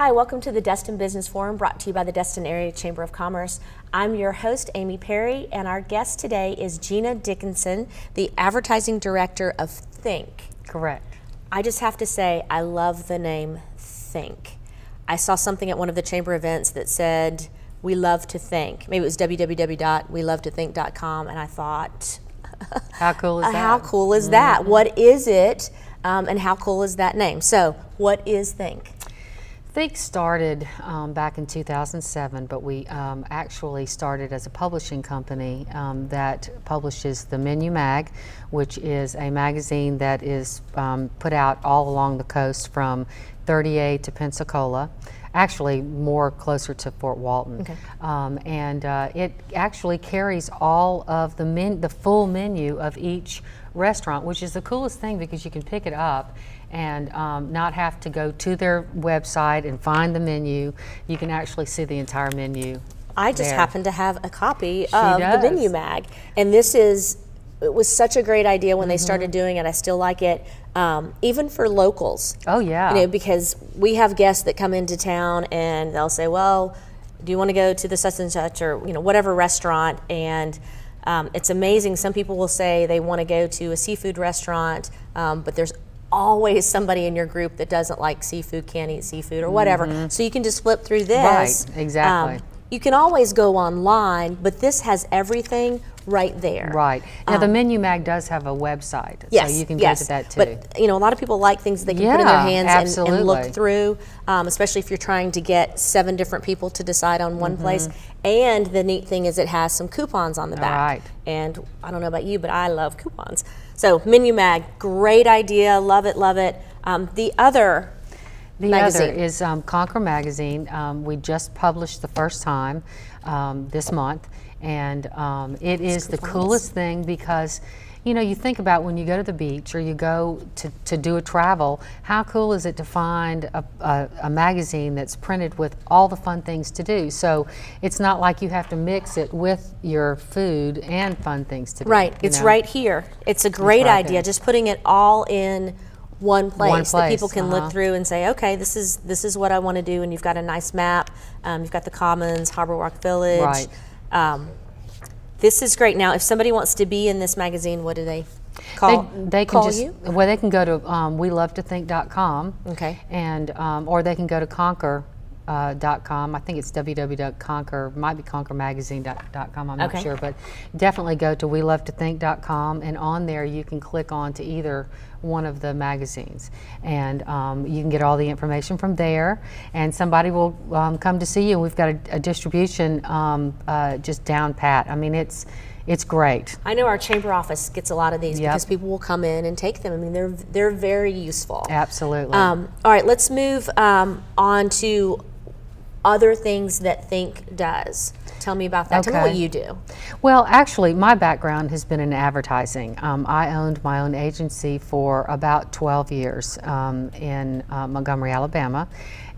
Hi, welcome to the Destin Business Forum, brought to you by the Destin Area Chamber of Commerce. I'm your host, Amy Perry, and our guest today is Gina Dickinson, the Advertising Director of Think. Correct. I just have to say, I love the name Think. I saw something at one of the Chamber events that said, we love to think. Maybe it was www.welovetothink.com, and I thought, how cool is that? How cool is that? What is it, and how cool is that name? So, what is Think? Think started back in 2007, but we actually started as a publishing company that publishes the Menu Mag, which is a magazine that is put out all along the coast from 30A to Pensacola, actually more closer to Fort Walton. Okay. And it actually carries all of the full menu of each restaurant, which is the coolest thing because you can pick it up and not have to go to their website and find the menu. You can actually see the entire menu. I just happen to have a copy She of does. the Menu Mag, and it was such a great idea when they started doing it. I still like it, even for locals. Oh yeah. You know, because we have guests that come into town and they'll say, well, do you want to go to the such and such or whatever restaurant? And it's amazing. Some people will say they want to go to a seafood restaurant, but there's always somebody in your group that doesn't like seafood, can't eat seafood or whatever. So you can just flip through this. Right, exactly. You can always go online, but this has everything right there. Right. Now the Menu Mag does have a website, yes, so you can go to that too. But a lot of people like things they can put in their hands and look through, especially if you're trying to get 7 different people to decide on one place. And the neat thing is it has some coupons on the back. Right. And I don't know about you, but I love coupons. So Menu Mag, great idea, love it, love it. The other is Conquer Magazine. We just published the first time this month, and it is the coolest thing because you think about when you go to the beach or you go to do a travel, how cool is it to find a magazine that's printed with all the fun things to do. So it's not like you have to mix it with your food and fun things to do. Right, it's right here. It's a great idea, just putting it all in one place that people can look through and say, okay, this is what I want to do, and you've got a nice map. You've got the Commons, Harbor Walk Village. Right. This is great. Now, if somebody wants to be in this magazine, what do they call? They can call you? Well, they can go to welovetothink.com. Okay. And or they can go to conquer.com. I think it's www.conquer, might be conquermagazine.com, I'm not sure, but definitely go to welovetothink.com, and on there you can click on to either one of the magazines, and you can get all the information from there, and somebody will come to see you. We've got a distribution just down pat. I mean, it's great. I know our chamber office gets a lot of these because people will come in and take them. I mean, they're very useful. Absolutely. All right, let's move on to other things that Think does. Tell me about that. Tell me what you do. Well, actually, my background has been in advertising. I owned my own agency for about 12 years in Montgomery, Alabama.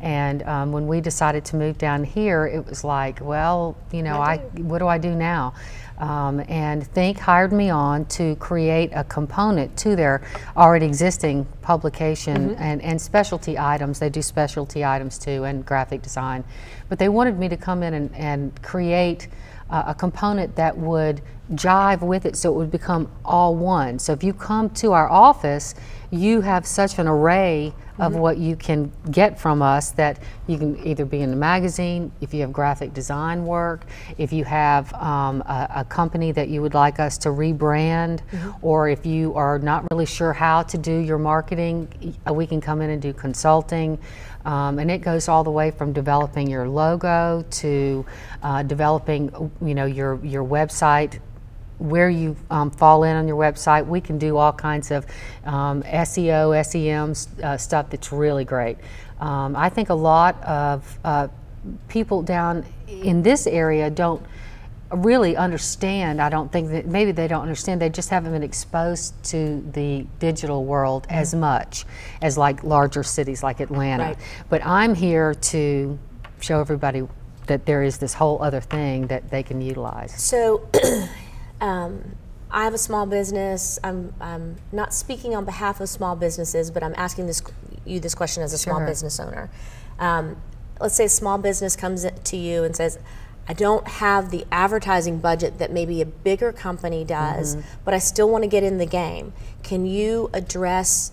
And when we decided to move down here, it was like, well, what do I do now? And Think hired me on to create a component to their already existing publication and specialty items. They do specialty items too, and graphic design. But they wanted me to come in and create a component that would jive with it so it would become all one. So if you come to our office, you have such an array of what you can get from us that you can either be in the magazine, if you have graphic design work, if you have a company that you would like us to rebrand, or if you are not really sure how to do your marketing, we can come in and do consulting. And it goes all the way from developing your logo to developing your website, where you fall in on your website. We can do all kinds of SEO, SEM stuff that's really great. I think a lot of people down in this area don't really understand. I don't think that maybe they don't understand. They just haven't been exposed to the digital world as much as like larger cities like Atlanta. Right. But I'm here to show everybody that there is this whole other thing that they can utilize. So I have a small business. I'm not speaking on behalf of small businesses, but I'm asking you this question as a small business owner. let's say a small business comes to you and says, I don't have the advertising budget that maybe a bigger company does, but I still want to get in the game. Can you address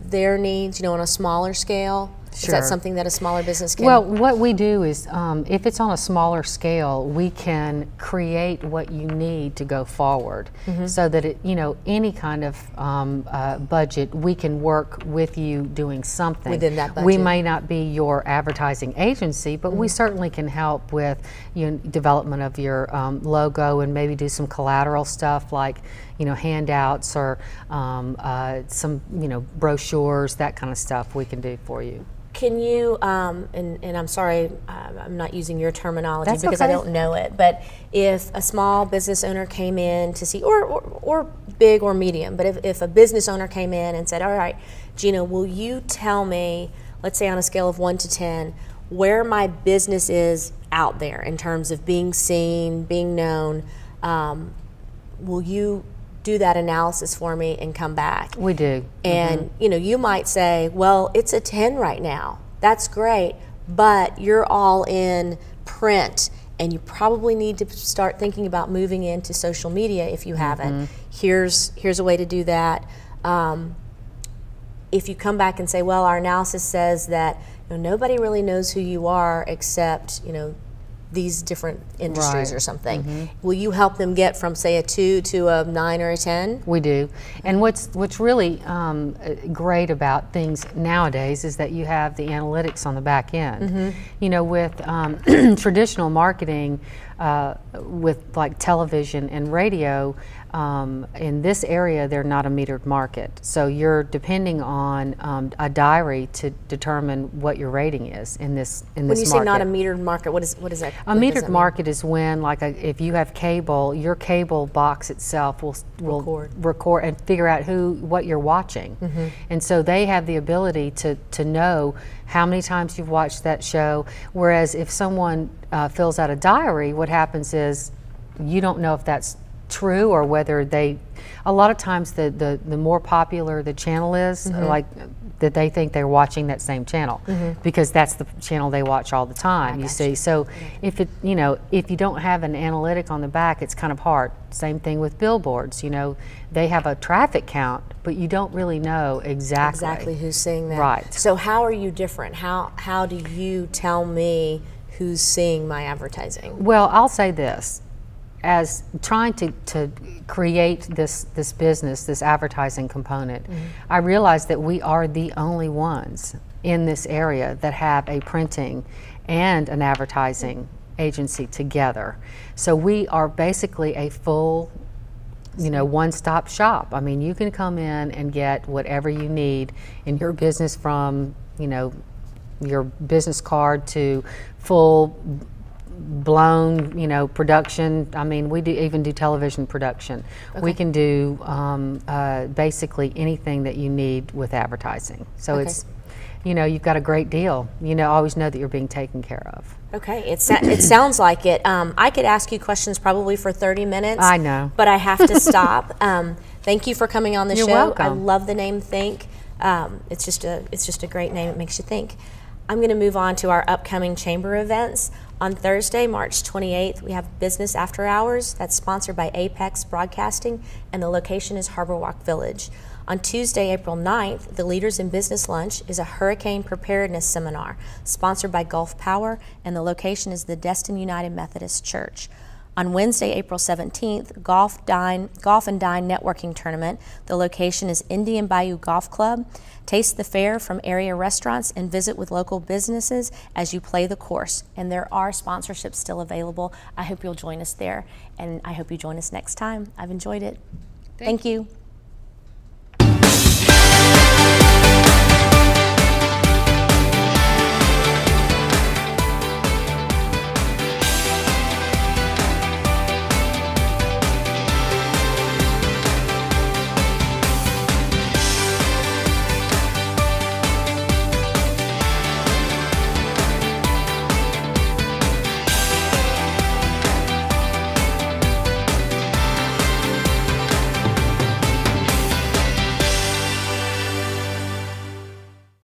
their needs, on a smaller scale? Sure. Is that something that a smaller business can? Well, what we do is, if it's on a smaller scale, we can create what you need to go forward, so that any kind of budget, we can work with you doing something within that budget. We may not be your advertising agency, but we certainly can help with development of your logo, and maybe do some collateral stuff like handouts or some brochures, that kind of stuff we can do for you. Can you, and I'm sorry, I'm not using your terminology. That's because okay. I don't know it, but if a small business owner came in to see, or big or medium, but if a business owner came in and said, all right, Gina, will you tell me, let's say on a scale of 1 to 10, where my business is out there in terms of being seen, being known, will you do that analysis for me and come back? We do. And you might say, well, it's a 10 right now. That's great, but you're all in print and you probably need to start thinking about moving into social media if you haven't. Here's a way to do that. If you come back and say, well, our analysis says that nobody really knows who you are except these different industries or something. Will you help them get from, say, a 2 to a 9 or a 10? We do. And what's really great about things nowadays is that you have the analytics on the back end. With traditional marketing, with like television and radio, in this area they're not a metered market, so you're depending on a diary to determine what your rating is in this market. When you say not a metered market, what is that? A metered market is when, if you have cable, your cable box itself will record and figure out what you're watching, and so they have the ability to know how many times you've watched that show. Whereas if someone fills out a diary, what happens is you don't know if that's true or whether a lot of times the more popular the channel is, like that they think they're watching that same channel because that's the channel they watch all the time, you see. So if if you don't have an analytic on the back, it's kind of hard. Same thing with billboards, they have a traffic count, but you don't really know exactly who's seeing that. Right. So how are you different? How do you tell me who's seeing my advertising? Well, I'll say this. As trying to create this business, this advertising component, I realized that we are the only ones in this area that have a printing and an advertising agency together. So we are basically a full, one-stop shop. I mean, you can come in and get whatever you need in your business, from, your business card to full blown production. I mean, we even do television production. We can do basically anything that you need with advertising. So it's you've got a great deal. Always know that you're being taken care of. Okay, it sounds like it. I could ask you questions probably for 30 minutes. I know, but I have to stop. Thank you for coming on the show. You're welcome. I love the name Think. It's just a great name. It makes you think. I'm going to move on to our upcoming chamber events. On Thursday, March 28th, we have Business After Hours. That's sponsored by Apex Broadcasting, and the location is Harbor Walk Village. On Tuesday, April 9th, the Leaders in Business Lunch is a hurricane preparedness seminar sponsored by Gulf Power, and the location is the Destin United Methodist Church. On Wednesday, April 17th, Golf and Dine Networking Tournament. The location is Indian Bayou Golf Club. Taste the fare from area restaurants and visit with local businesses as you play the course. And there are sponsorships still available. I hope you'll join us there, and I hope you join us next time. I've enjoyed it. Thank you.